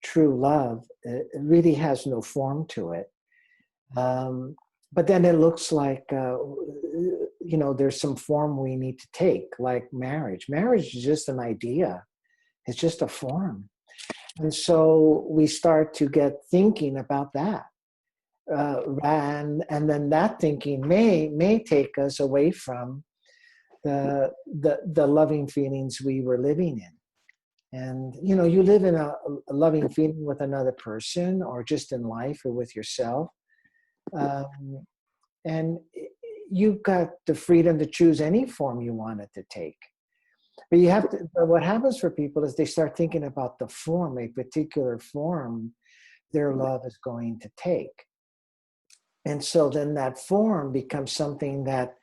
true love, it really has no form to it. But then it looks like, there's some form we need to take, like marriage. Marriage is just an idea. It's just a form. And so we start to get thinking about that. And then that thinking may take us away from the loving feelings we were living in. And, you live in a loving feeling with another person or just in life or with yourself. And you've got the freedom to choose any form you want it to take. But but what happens for people is they start thinking about the form, a particular form their love is going to take. And so then that form becomes something that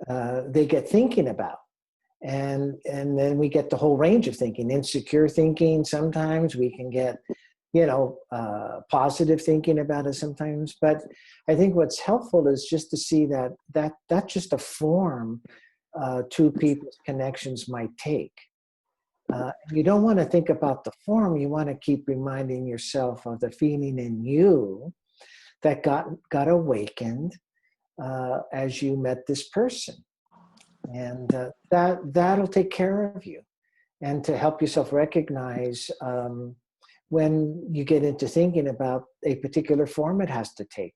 they get thinking about. And then we get the whole range of thinking, insecure thinking. Sometimes we can get, positive thinking about it sometimes. But I think what's helpful is just to see that's just a form two people's connections might take. You don't want to think about the form. You want to keep reminding yourself of the feeling in you that got awakened as you met this person. And that'll take care of you. And to help yourself recognize when you get into thinking about a particular form it has to take.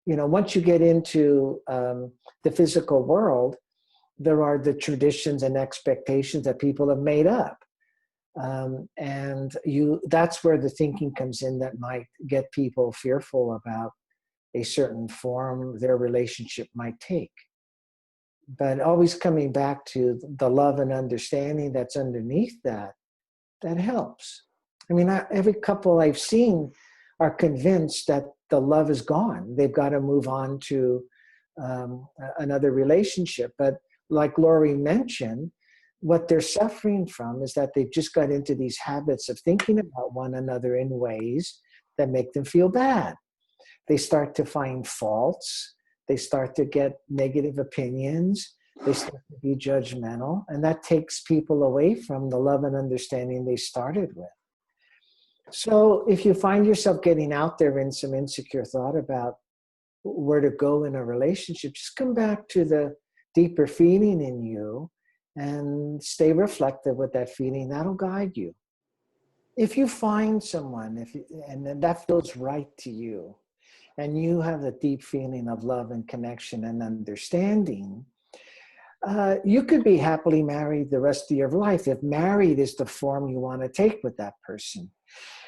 Once you get into the physical world, there are the traditions and expectations that people have made up. And that's where the thinking comes in that might get people fearful about a certain form their relationship might take. But always coming back to the love and understanding that's underneath that helps. I mean, every couple I've seen are convinced that the love is gone. They've got to move on to another relationship. But like Lori mentioned, what they're suffering from is that they've just got into these habits of thinking about one another in ways that make them feel bad. They start to find faults. They start to get negative opinions. They start to be judgmental. And that takes people away from the love and understanding they started with. So if you find yourself getting out there in some insecure thought about where to go in a relationship, just come back to the deeper feeling in you and stay reflective with that feeling. That'll guide you. If you find someone, and then that feels right to you, and you have a deep feeling of love and connection and understanding, you could be happily married the rest of your life if married is the form you want to take with that person.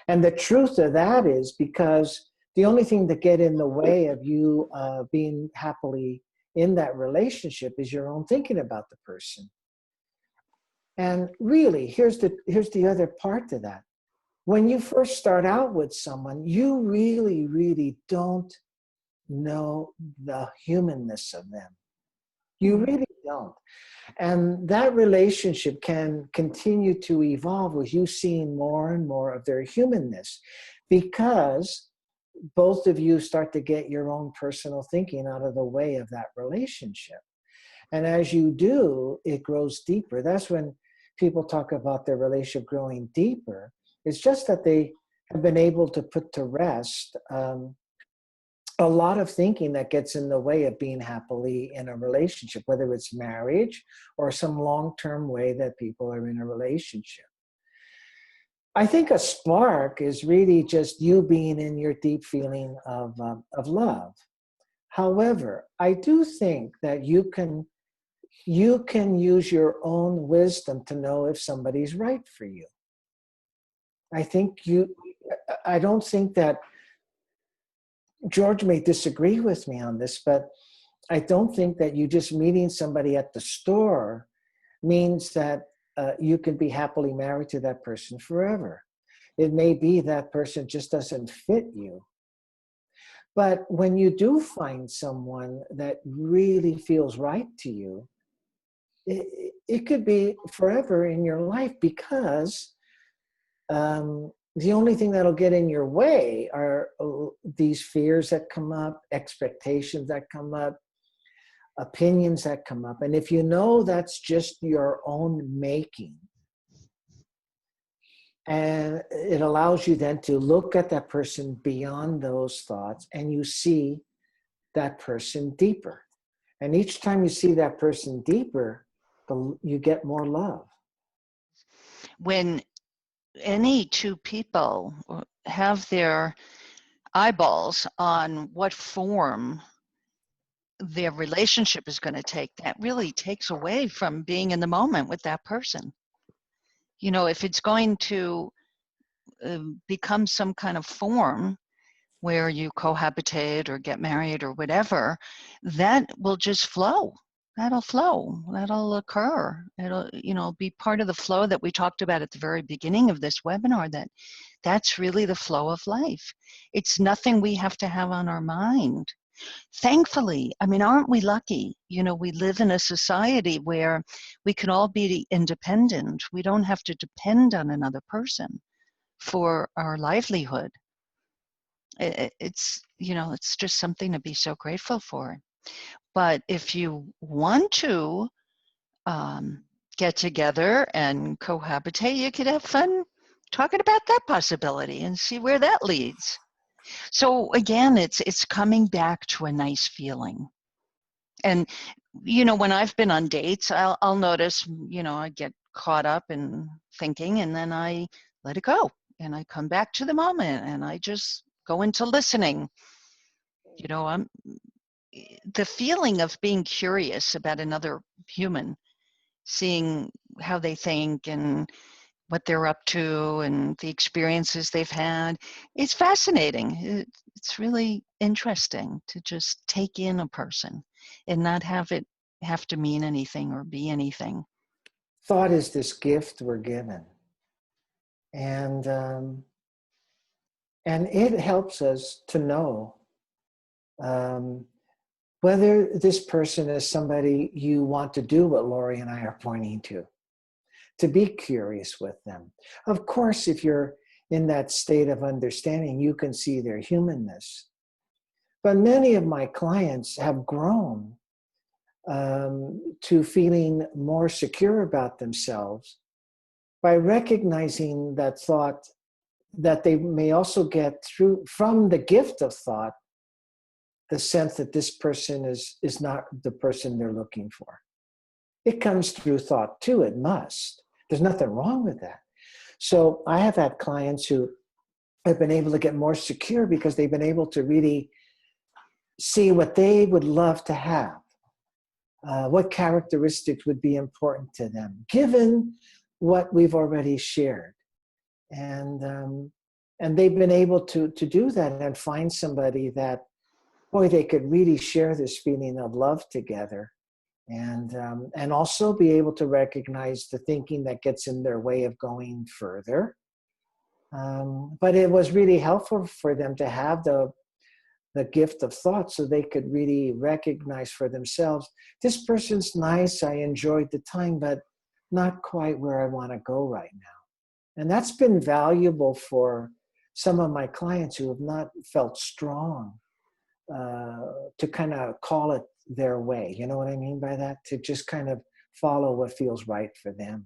And the truth of that is because the only thing that get in the way of you being happily in that relationship is your own thinking about the person. And really, here's the other part to that. When you first start out with someone, you really, really don't know the humanness of them. You really don't. And that relationship can continue to evolve with you seeing more and more of their humanness because both of you start to get your own personal thinking out of the way of that relationship. And as you do, it grows deeper. That's when people talk about their relationship growing deeper. It's just that they have been able to put to rest a lot of thinking that gets in the way of being happily in a relationship, whether it's marriage or some long-term way that people are in a relationship. I think a spark is really just you being in your deep feeling of love. However, I do think that you can use your own wisdom to know if somebody's right for you. I don't think that George may disagree with me on this, but I don't think that you just meeting somebody at the store means that you can be happily married to that person forever. It may be that person just doesn't fit you. But when you do find someone that really feels right to you, it could be forever in your life because the only thing that'll get in your way are these fears that come up, expectations that come up, opinions that come up. And if you know that's just your own making, And it allows you then to look at that person beyond those thoughts, and you see that person deeper. And each time you see that person deeper, you get more love. When any two people have their eyeballs on what form their relationship is going to take, that really takes away from being in the moment with that person. You know, if it's going to become some kind of form where you cohabitate or get married or whatever, that will just flow. That'll flow. That'll occur. It'll, you know, be part of the flow that we talked about at the very beginning of this webinar, that's really the flow of life. It's nothing we have to have on our mind. Thankfully, I mean, aren't we lucky? You know, we live in a society where we can all be independent. We don't have to depend on another person for our livelihood. It's, you know, it's just something to be so grateful for. But if you want to get together and cohabitate, you could have fun talking about that possibility and see where that leads. So again, it's coming back to a nice feeling. And, you know, when I've been on dates, I'll notice, you know, I get caught up in thinking, and then I let it go. And I come back to the moment, and I just go into listening. You know, the feeling of being curious about another human, seeing how they think and what they're up to and the experiences they've had. It's fascinating. It's really interesting to just take in a person and not have it have to mean anything or be anything. Thought is this gift we're given. And it helps us to know whether this person is somebody you want to do what Lori and I are pointing to be curious with them. Of course, if you're in that state of understanding, you can see their humanness. But many of my clients have grown to feeling more secure about themselves by recognizing that thought, that they may also get through from the gift of thought, the sense that this person is not the person they're looking for. It comes through thought too, it must. There's nothing wrong with that. So I have had clients who have been able to get more secure because they've been able to really see what they would love to have, what characteristics would be important to them, given what we've already shared. And they've been able to do that and find somebody that, boy, they could really share this feeling of love together. And also be able to recognize the thinking that gets in their way of going further. But it was really helpful for them to have the gift of thought so they could really recognize for themselves, this person's nice, I enjoyed the time, but not quite where I want to go right now. And that's been valuable for some of my clients who have not felt strong to kind of call it their way. You know what I mean by that? To just kind of follow what feels right for them.